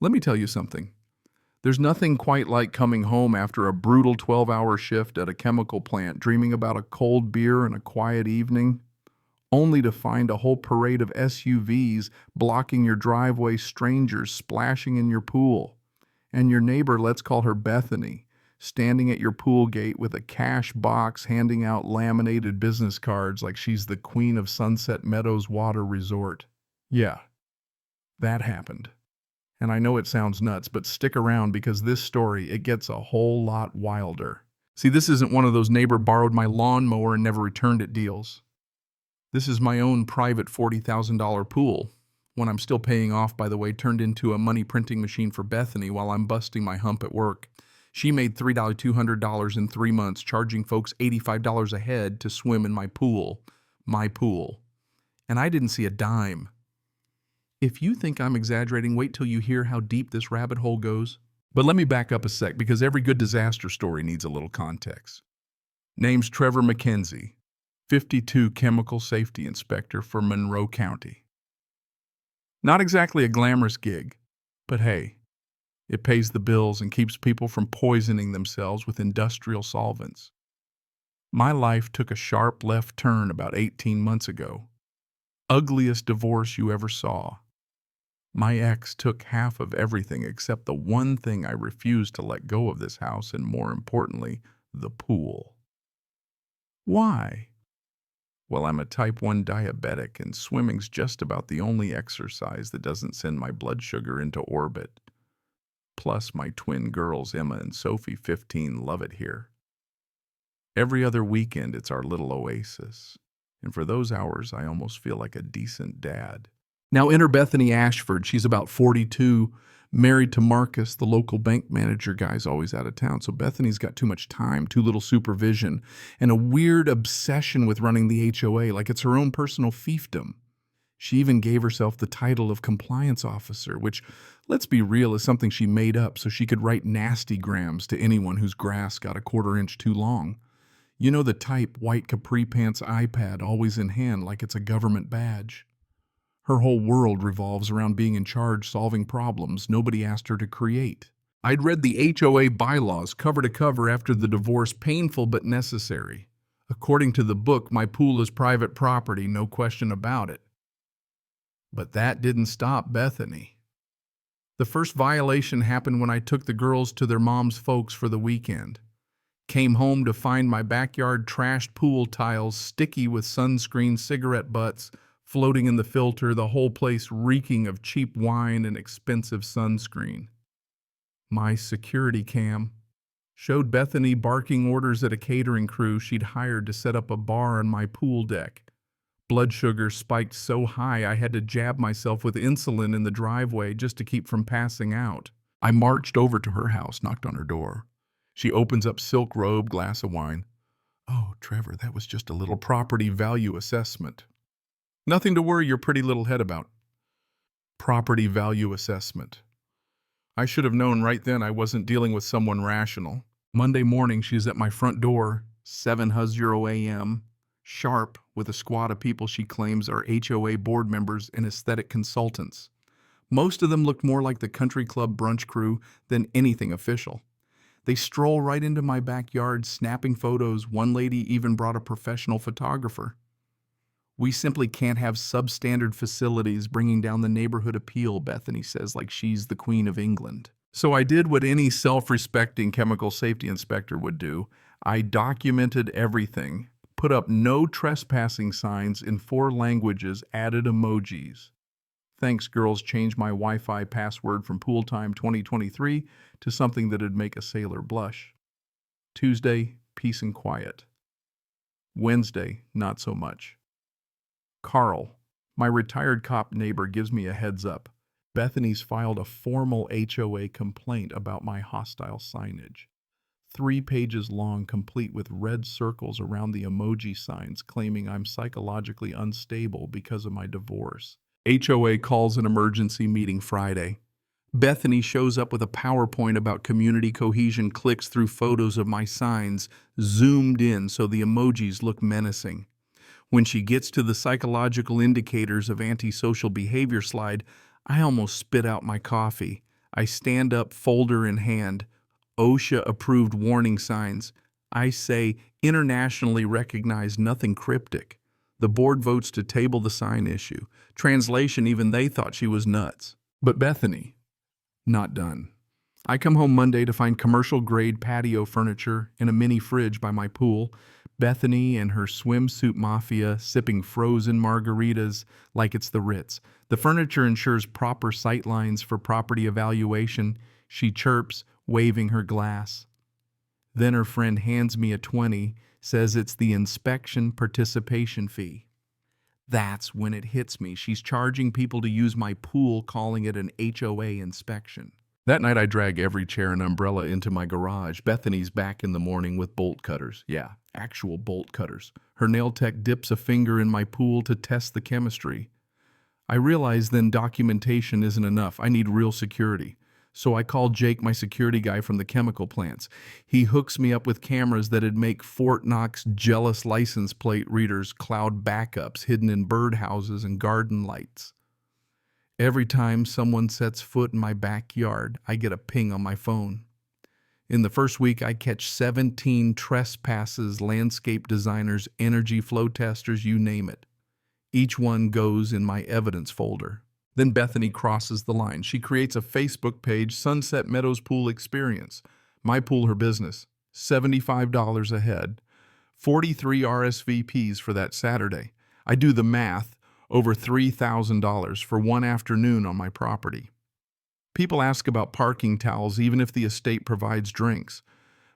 Let me tell you something. There's nothing quite like coming home after a brutal 12-hour shift at a chemical plant, dreaming about a cold beer and a quiet evening, only to find a whole parade of SUVs blocking your driveway, strangers splashing in your pool, and your neighbor, let's call her Bethany, standing at your pool gate with a cash box handing out laminated business cards like she's the queen of Sunset Meadows Water Resort. Yeah, that happened. And I know it sounds nuts, but stick around because this story, it gets a whole lot wilder. See, this isn't one of those neighbor borrowed my lawnmower and never returned it deals. This is my own private $40,000 pool. One I'm still paying off, by the way, turned into a money printing machine for Bethany while I'm busting my hump at work. She made $200 in 3 months, charging folks $85 a head to swim in my pool. My pool. And I didn't see a dime. If you think I'm exaggerating, wait till you hear how deep this rabbit hole goes. But let me back up a sec, because every good disaster story needs a little context. Name's Trevor McKenzie, 52 Chemical Safety Inspector for Monroe County. Not exactly a glamorous gig, but hey, it pays the bills and keeps people from poisoning themselves with industrial solvents. My life took a sharp left turn about 18 months ago. Ugliest divorce you ever saw. My ex took half of everything except the one thing I refused to let go of this house, and more importantly, the pool. Why? Well, I'm a type 1 diabetic, and swimming's just about the only exercise that doesn't send my blood sugar into orbit. Plus, my twin girls, Emma and Sophie, 15, love it here. Every other weekend, it's our little oasis. And for those hours, I almost feel like a decent dad. Now enter Bethany Ashford. She's about 42, married to Marcus, the local bank manager. Guy's always out of town, so Bethany's got too much time, too little supervision, and a weird obsession with running the HOA like it's her own personal fiefdom. She even gave herself the title of compliance officer, which, let's be real, is something she made up so she could write nasty grams to anyone whose grass got a quarter inch too long. You know the type, white capri pants iPad always in hand like it's a government badge. Her whole world revolves around being in charge, solving problems nobody asked her to create. I'd read the HOA bylaws cover to cover after the divorce, painful but necessary. According to the book, my pool is private property, no question about it. But that didn't stop Bethany. The first violation happened when I took the girls to their mom's folks for the weekend. Came home to find my backyard trashed pool tiles sticky with sunscreen cigarette butts floating in the filter, the whole place reeking of cheap wine and expensive sunscreen. My security cam showed Bethany barking orders at a catering crew she'd hired to set up a bar on my pool deck. Blood sugar spiked so high I had to jab myself with insulin in the driveway just to keep from passing out. I marched over to her house, knocked on her door. She opens up silk robe, glass of wine. "Oh, Trevor, that was just a little property value assessment." "Nothing to worry your pretty little head about." Property value assessment. I should have known right then I wasn't dealing with someone rational. Monday morning, she's at my front door, 7:00 a.m., sharp, with a squad of people she claims are HOA board members and aesthetic consultants. Most of them looked more like the country club brunch crew than anything official. They stroll right into my backyard, snapping photos. One lady even brought a professional photographer. "We simply can't have substandard facilities bringing down the neighborhood appeal," Bethany says, like she's the Queen of England. So I did what any self-respecting chemical safety inspector would do. I documented everything, put up no trespassing signs in 4 languages, added emojis. Thanks, girls, changed my Wi-Fi password from Pooltime 2023 to something that'd make a sailor blush. Tuesday, peace and quiet. Wednesday, not so much. Carl, my retired cop neighbor, gives me a heads up. Bethany's filed a formal HOA complaint about my hostile signage. 3 pages long, complete with red circles around the emoji signs, claiming I'm psychologically unstable because of my divorce. HOA calls an emergency meeting Friday. Bethany shows up with a PowerPoint about community cohesion, clicks through photos of my signs, zoomed in so the emojis look menacing. When she gets to the psychological indicators of antisocial behavior slide, I almost spit out my coffee. I stand up, folder in hand, OSHA-approved warning signs. I say, internationally recognized, nothing cryptic. The board votes to table the sign issue. Translation, even they thought she was nuts. But Bethany, not done. I come home Monday to find commercial-grade patio furniture and a mini fridge by my pool. Bethany and her swimsuit mafia sipping frozen margaritas like it's the Ritz. The furniture ensures proper sight lines for property evaluation. She chirps, waving her glass. Then her friend hands me a 20, says it's the inspection participation fee. That's when it hits me. She's charging people to use my pool, calling it an HOA inspection. That night I drag every chair and umbrella into my garage. Bethany's back in the morning with bolt cutters. Yeah, actual bolt cutters. Her nail tech dips a finger in my pool to test the chemistry. I realize then documentation isn't enough. I need real security. So I call Jake, my security guy from the chemical plants. He hooks me up with cameras that'd make Fort Knox jealous license plate readers cloud backups hidden in birdhouses and garden lights. Every time someone sets foot in my backyard, I get a ping on my phone. In the first week, I catch 17 trespasses, landscape designers, energy flow testers, you name it. Each one goes in my evidence folder. Then Bethany crosses the line. She creates a Facebook page, Sunset Meadows Pool Experience. My pool, her business. $75 a head. 43 RSVPs for that Saturday. I do the math, over $3,000 for one afternoon on my property. People ask about parking towels even if the estate provides drinks.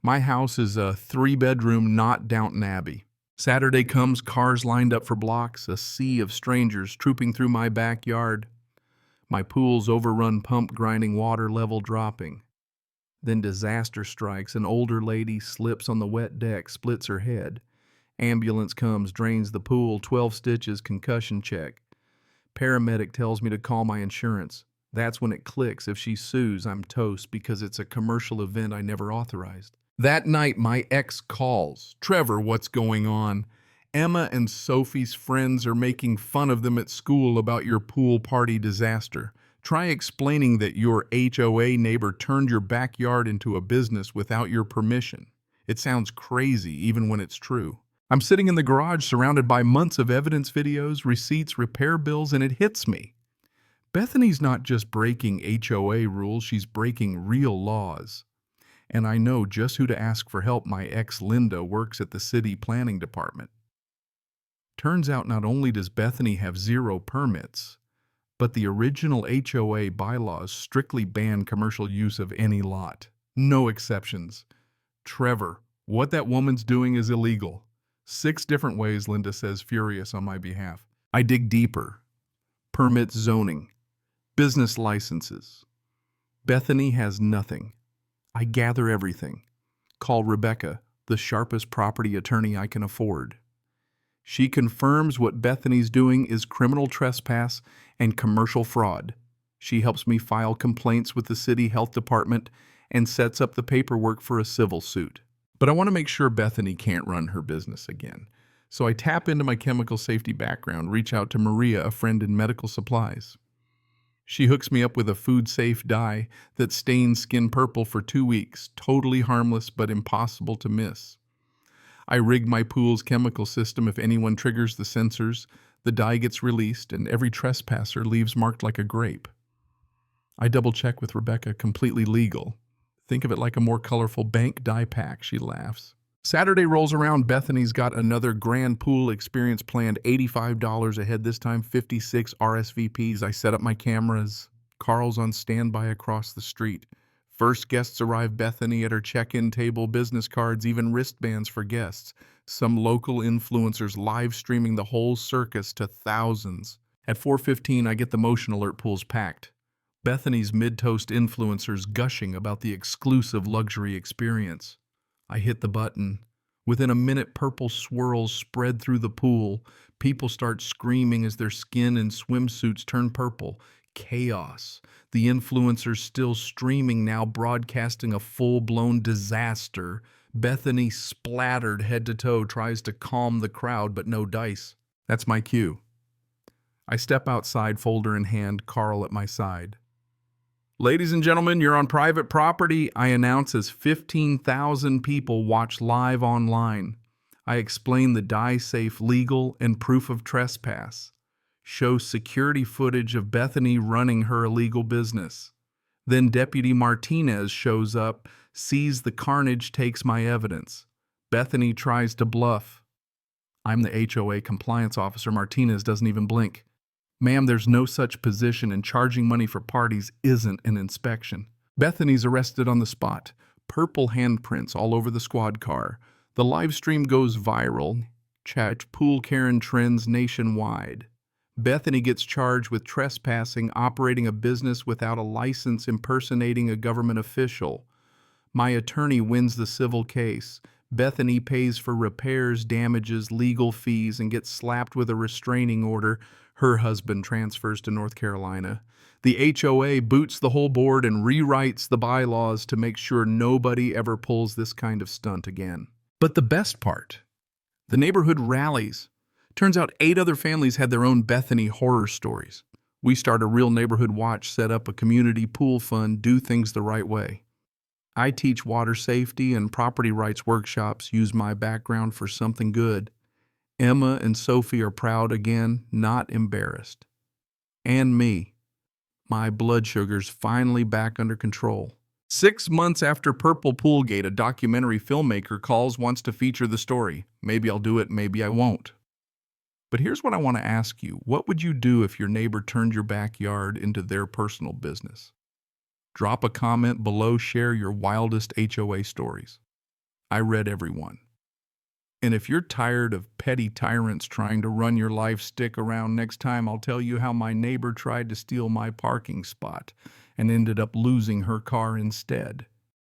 My house is a 3-bedroom, not Downton Abbey. Saturday comes, cars lined up for blocks, a sea of strangers trooping through my backyard. My pool's overrun, pump grinding, water level dropping. Then disaster strikes. An older lady slips on the wet deck, splits her head. Ambulance comes, drains the pool, 12 stitches, concussion check. Paramedic tells me to call my insurance. That's when it clicks. If she sues, I'm toast because it's a commercial event I never authorized. That night, my ex calls. Trevor, what's going on? Emma and Sophie's friends are making fun of them at school about your pool party disaster. Try explaining that your HOA neighbor turned your backyard into a business without your permission. It sounds crazy, even when it's true. I'm sitting in the garage surrounded by months of evidence videos, receipts, repair bills, and it hits me. Bethany's not just breaking HOA rules, she's breaking real laws. And I know just who to ask for help. My ex, Linda, works at the city planning department. Turns out not only does Bethany have 0 permits, but the original HOA bylaws strictly ban commercial use of any lot. No exceptions. Trevor, what that woman's doing is illegal. 6 different ways, Linda says, furious on my behalf. I dig deeper. Permits, zoning, business licenses. Bethany has nothing. I gather everything. Call Rebecca, the sharpest property attorney I can afford. She confirms what Bethany's doing is criminal trespass and commercial fraud. She helps me file complaints with the city health department and sets up the paperwork for a civil suit. But I want to make sure Bethany can't run her business again. So I tap into my chemical safety background, reach out to Maria, a friend in medical supplies. She hooks me up with a food-safe dye that stains skin purple for 2 weeks, totally harmless but impossible to miss. I rig my pool's chemical system. If anyone triggers the sensors, the dye gets released and every trespasser leaves marked like a grape. I double-check with Rebecca, completely legal. Think of it like a more colorful bank dye pack, she laughs. Saturday rolls around. Bethany's got another grand pool experience planned, $85 a head, this time 56 RSVPs. I set up my cameras. Carl's on standby across the street. First guests arrive. Bethany at her check-in table, business cards, even wristbands for guests. Some local influencers live streaming the whole circus to thousands. At 4:15, I get the motion alert, pool's packed. Bethany's mid-toast influencers gushing about the exclusive luxury experience. I hit the button. Within a minute, purple swirls spread through the pool. People start screaming as their skin and swimsuits turn purple. Chaos. The influencers still streaming now, broadcasting a full-blown disaster. Bethany, splattered head to toe, tries to calm the crowd, but no dice. That's my cue. I step outside, folder in hand, Carl at my side. Ladies and gentlemen, you're on private property. I announce as 15,000 people watch live online. I explain the die-safe legal and proof of trespass. Show security footage of Bethany running her illegal business. Then Deputy Martinez shows up, sees the carnage, takes my evidence. Bethany tries to bluff. I'm the HOA compliance officer. Martinez doesn't even blink. Ma'am, there's no such position, and charging money for parties isn't an inspection. Bethany's arrested on the spot. Purple handprints all over the squad car. The live stream goes viral. HOAKaren trends nationwide. Bethany gets charged with trespassing, operating a business without a license, impersonating a government official. My attorney wins the civil case. Bethany pays for repairs, damages, legal fees, and gets slapped with a restraining order. Her husband transfers to North Carolina. The HOA boots the whole board and rewrites the bylaws to make sure nobody ever pulls this kind of stunt again. But the best part, the neighborhood rallies. Turns out 8 other families had their own Bethany horror stories. We start a real neighborhood watch, set up a community pool fund, do things the right way. I teach water safety and property rights workshops, use my background for something good. Emma and Sophie are proud again, not embarrassed. And me. My blood sugar's finally back under control. 6 months after Purple Poolgate, a documentary filmmaker calls, wants to feature the story. Maybe I'll do it, maybe I won't. But here's what I want to ask you. What would you do if your neighbor turned your backyard into their personal business? Drop a comment below, share your wildest HOA stories. I read every one. And if you're tired of petty tyrants trying to run your life, stick around. Next time I'll tell you how my neighbor tried to steal my parking spot and ended up losing her car instead.